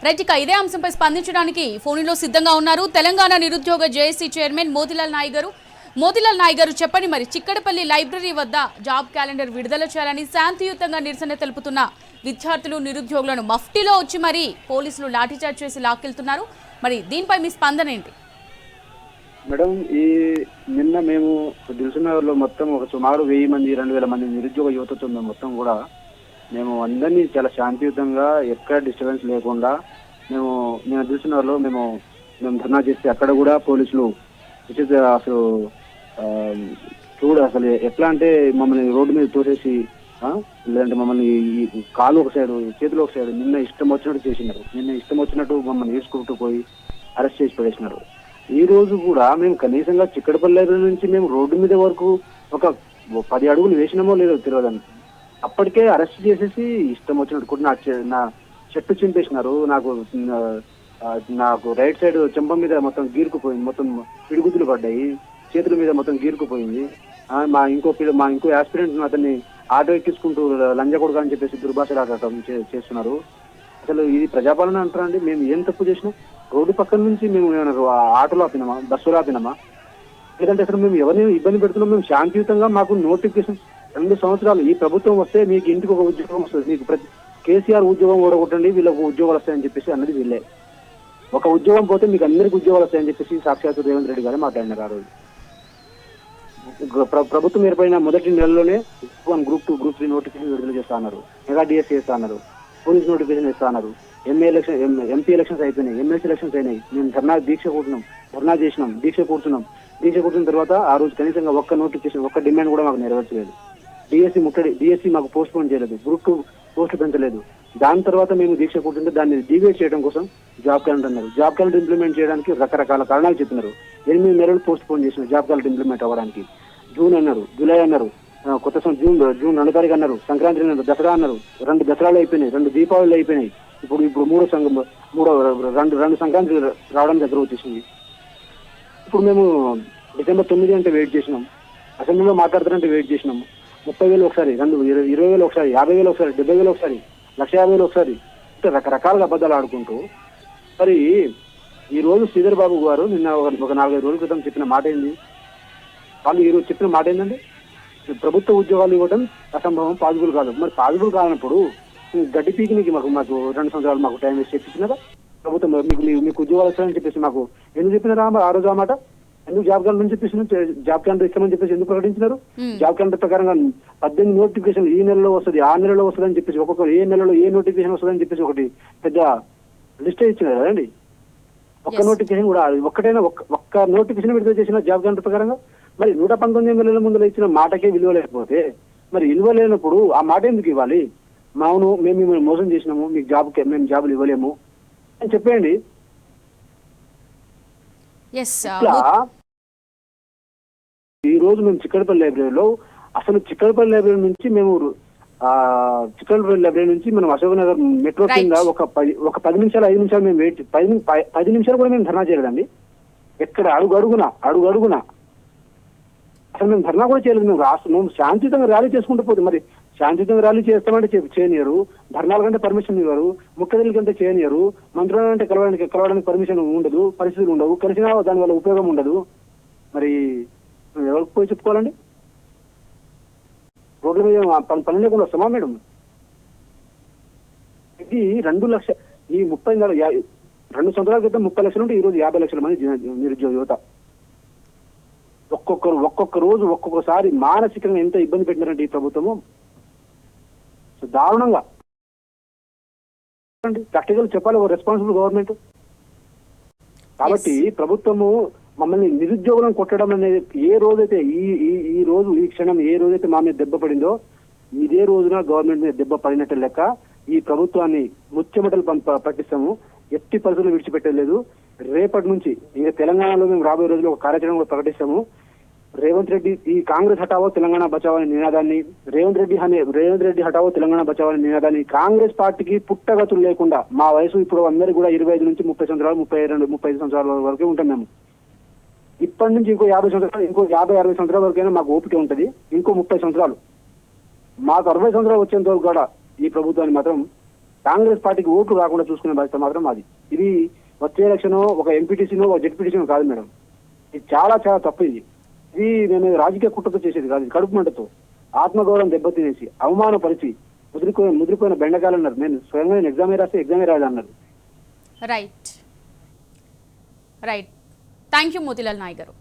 Right, ఇక ఇదే అంశంపై స్పందించడానికి ఫోన్లో సిద్ధంగా ఉన్నారు తెలంగాణ నిరుద్యోగ జేఏసీ చైర్మన్ మోతీలాల్ నాయక్ గారు. మోతీలాల్ నాయక్ గారు, చెప్పండి, మరి చిక్కడపల్లి లైబ్రరీ వద్ద జాబ్ క్యాలెండర్ విడుదల చేయాలని శాంతియుతంగా నిరసన తెలుపుతున్న విద్యార్థులు నిరుద్యోగులను మఫ్టీలో వచ్చి మరి పోలీసులు లాఠీచార్జ్ చేసి లాక్కెళ్తున్నారు. మరి దీనిపై మీ స్పందన ఏంటి? మేడం, ఈ నిన్న మేము దిల్సునగర్లో మొత్తం ఒక సుమారు 1000 మంది 2000 మంది నిరుద్యోగ యువతతో మేము మొత్తం కూడా మేము అందరినీ చాలా శాంతియుతంగా ఎక్కడ డిస్టర్బెన్స్ లేకుండా మేము దిల్సునగర్లో మేము ధర్నా చేస్తే అక్కడ కూడా పోలీసులు అసలు అసలు ఎట్లా అంటే మమ్మల్ని రోడ్డు మీద తోసేసి లేదంటే మమ్మల్ని ఈ కాలు ఒక సైడు చేతులు ఒక సైడు నిన్న ఇష్టం వచ్చినట్టు చేసినారు. నిన్న ఇష్టం వచ్చినట్టు మమ్మల్ని వేసుకుంటూ పోయి అరెస్ట్ చేసి పడేసినారు. ఈ రోజు కూడా మేము కనీసంగా చిక్కడపల్లి నుంచి మేము రోడ్డు మీద వరకు ఒక 10 అడుగులు వేసినామో లేదో తెలియదండి. అప్పటికే అరెస్ట్ చేసేసి ఇష్టం వచ్చినట్టు కూడా నా చెట్టు చింపేసినారు. నాకు రైట్ సైడ్ చెంప మీద మొత్తం గీరుకుపోయింది, మొత్తం పిడిగుద్దులు పడ్డాయి, చేతుల మీద మొత్తం గీరుకుపోయింది. మా ఇంకో యాస్పిరెంట్ అతన్ని ఆటో ఎక్కించుకుంటూ లంజ కొడుకు అని చెప్పేసి దుర్భాషలాడటం చేస్తున్నారు. అసలు ఇది ప్రజాపాలన అంటారా అండి? మేము ఏం తప్పు చేసినాం? రోడ్డు పక్కన నుంచి మేము ఆటోలో ఆపినామా, బస్సులో ఆపినామా? లేదంటే అసలు మేము ఎవరిని ఇబ్బంది పెడుతున్నాం? మేము శాంతియుతంగా మాకు నోటిఫికేషన్ 2 సంవత్సరాలు ఈ ప్రభుత్వం వస్తే మీకు ఇంటికి ఒక ఉద్యోగం వస్తుంది, మీకు కేసీఆర్ ఉద్యోగం ఓడగొట్టండి, వీళ్ళకు ఉద్యోగాలు వస్తాయని చెప్పేసి అన్నది వీళ్ళే. ఒక ఉద్యోగం పోతే మీకు అందరికి ఉద్యోగాలు వస్తాయని చెప్పేసి సాక్షాత్ రేవంత్ రెడ్డి గారు మాట్లాడినారు. ఆ రోజు ప్రభుత్వం ఏర్పడిన మొదటి నెలలోనే గ్రూప్ 2, గ్రూప్ 3 నోటిఫికేషన్ విడుదల చేస్తా అన్నారు, మెగా డిఎస్సీ చేస్తా అన్నారు, పోలీస్ నోటిఫికేషన్ ఇస్తా అన్నారు, ఎంపీ ఎలక్షన్స్ అయిపోయినాయి, ఎమ్మెల్సీ ఎలక్షన్స్ అయినాయి. మేము దీక్ష కూర్చున్నాం. దీక్ష కూర్చున్న తర్వాత ఆ రోజు కనీసంగా ఒక్క నోటిఫికేషన్, ఒక్క డిమాండ్ కూడా మాకు నెరవేర్చలేదు. డిఎస్సీ మాకు పోస్ట్ పోన్ చేయలేదు, గ్రూప్ 2 పోస్టులు పెంచలేదు. దాని తర్వాత మేము దీక్ష కూర్చుంటే దాన్ని డివేట్ చేయడం కోసం జాబ్ క్యాలెండర్ అన్నారు. జాబ్ క్యాలెండర్ ఇంప్లిమెంట్ చేయడానికి రకరకాల కారణాలు చెప్పినారు. 8 నెలలు పోస్ట్ పోన్ చేసిన జాబ్ క్యాలెండర్ ఇంప్లిమెంట్ అవ్వడానికి. జూన్ అన్నారు, జూలై అన్నారు, జూన్ 2 తారీఖు అన్నారు, సంక్రాంతి అన్నారు, దసరా అన్నారు. 2 దసరాలు అయిపోయినాయి, 2 దీపావళిలు అయిపోయినాయి. ఇప్పుడు మూడో సంక్రాంతి రావడం దగ్గర వచ్చేసింది. ఇప్పుడు మేము డిసెంబర్ 9 అంటే వెయిట్ చేసినాం, అసెంబ్లీలో మాట్లాడతారంటే వెయిట్ చేసినాం. 30,000 ఒకసారి, 20,000 ఒకసారి, 50,000 ఒకసారి, 70,000 ఒకసారి, 1,50,000 ఒకసారి, అంటే రకరకాలుగా అబద్ధాలు ఆడుకుంటూ మరి ఈ రోజు శ్రీధర్ బాబు గారు నిన్న ఒక 4-5 రోజుల క్రితం చెప్పిన మాట ఏంది? వాళ్ళు ఈరోజు చెప్పిన మాట ఏంటంటే ప్రభుత్వ ఉద్యోగాలు ఇవ్వడం అసంభవం, పాజిబుల్ కాదు. మరి పాజిబుల్ కానప్పుడు గడ్డి పీకినికి మాకు 2 సంవత్సరాలు మాకు టైం వేస్ట్ చెప్పించినారా ప్రభుత్వం? మీకు ఉద్యోగాలు వస్తాయని చెప్పేసి మాకు ఎందుకు చెప్పినారా ఆ రోజు? ఆ మాట ఎందుకు జాబ్ క్యాలెండర్ అని చెప్పేసి, జాబ్ క్యాలెండర్ ఇస్తామని చెప్పేసి ఎందుకు ప్రకటించినారు? జాబ్ క్యాలెండర్ ప్రకారంగా 18 నోటిఫికేషన్ ఈ నెలలో వస్తుంది, ఆ నెలలో వస్తుంది అని చెప్పేసి, ఒక్కొక్కరు ఏ నెలలో ఏ నోటిఫికేషన్ వస్తుంది అని చెప్పేసి ఒకటి పెద్ద లిస్ట్ ఇచ్చినారు కదండి. ఒక్క నోటిఫికేషన్ కూడా ఒక్క నోటిఫికేషన్ విడుదల చేసిన జాబ్ క్యాలెండర్ ప్రకారంగా. మరి 119 నెలల ముందు ఇచ్చిన మాటకే విలువ లేకపోతే మరి విలువ లేనప్పుడు ఆ మాట ఎందుకు ఇవ్వాలి? అవును, మేము మిమ్మల్ని మోసం చేసినాము, మీకు మేము జాబులు ఇవ్వలేము అని చెప్పేయండి. ఈ రోజు మేము చిక్కడపల్లి లైబ్రరీలో, అసలు చిక్కడపల్లి లైబ్రరీ నుంచి మనం అశోక్ నగర్ మెట్రో కింద ఒక 10 నిమిషాలు 5 నిమిషాలు మేము వెయిట్ 10 నిమిషాలు కూడా మేము ధర్నా చేయలేదండి. ఎక్కడ అడుగున అసలు మేము ధర్నా కూడా చేయలేదు. మేము శాంతియుతంగా ర్యాలీ చేసుకుంటూ పోతే మరి శాంతియుతంగా ర్యాలీ చేస్తామంటే చేయనియరు, ధర్నాల కంటే పర్మిషన్ ఇవ్వరు, ముఖ్యమంత్రుల కంటే చేయనియరు, మంత్రులు అంటే కలవడానికి పర్మిషన్ ఉండదు, పరిస్థితులు ఉండవు, కలిసినా దానివల్ల ఉపయోగం ఉండదు. మరి ఎవరికి పోయి చెప్పుకోవాలండి? రోడ్ల మీద పని లేకుండా వస్తామా మేడం? ఇది 2 లక్షలు, ఈ 2 సంవత్సరాల క్రితం 30 లక్షలు ఉంటే ఈ రోజు 50 లక్షల మంది నిరుద్యోగ యువత. ఒక్కొక్క రోజు ఒక్కొక్కసారి మానసికంగా ఎంత ఇబ్బంది పెట్టినారంటే ఈ ప్రభుత్వము దారుణంగా. ప్రాక్టికల్ చెప్పాలి, రెస్పాన్సిబుల్ గవర్నమెంట్. కాబట్టి ప్రభుత్వము మమ్మల్ని నిరుద్యోగులను కొట్టడం అనేది ఏ రోజైతే ఈ క్షణం ఏ రోజైతే మా మీద దెబ్బ పడిందో ఇదే రోజున గవర్నమెంట్ మీద దెబ్బ పడినట్టు లెక్క. ఈ ప్రభుత్వాన్ని ముచ్చెమటలు పట్టిస్తాము, ఎట్టి పరిస్థితులు విడిచిపెట్టలేదు. రేపటి నుంచి ఇంకా తెలంగాణలో మేము రాబోయే రోజుల్లో ఒక కార్యాచరణ కూడా ప్రకటిస్తాము. రేవంత్ రెడ్డి ఈ కాంగ్రెస్ హటావో తెలంగాణ బచావో అనే నినాదాన్ని, రేవంత్ రెడ్డి హటావో తెలంగాణ బచావో అనే నినాదాన్ని కాంగ్రెస్ పార్టీకి పుట్టగతులు లేకుండా, మా వయసు ఇప్పుడు అందరికీ కూడా 25 నుంచి 30 సంవత్సరాలు, 35 సంవత్సరాల వరకు ఉంటాం మేము. ఇప్పటి నుంచి ఇంకో 50 సంవత్సరాలు, ఇంకో 50-60 సంవత్సరాల వరకైనా మాకు ఓపిక ఉంటుంది. ఇంకో 30 సంవత్సరాలు, మాకు 60 సంవత్సరాలు వచ్చేంత వరకు కూడా ఈ ప్రభుత్వాన్ని మాత్రం కాంగ్రెస్ పార్టీకి ఓట్లు రాకుండా చూసుకునే బాధ్యత మాత్రం మాది. ఇది వచ్చే ఎలక్షన్ ఒక ఎంపీటీసీనో ఒక జెడ్పీటీసీనో కాదు మేడం. ఇది చాలా చాలా తప్పు. ఇది నేను రాజకీయ కుట్రతో చేసేది కాదు. ఇది కడుపు మంటతో ఆత్మగౌరవం దెబ్బతినేసి అవమానపరిచి ముదిరిపోయిన బెండకాయలు అన్నారు. నేను స్వయంగా ఎగ్జామే రాస్తే ఎగ్జామే రాయాలన్నారు. Right thank you Motilal Nayak గారు.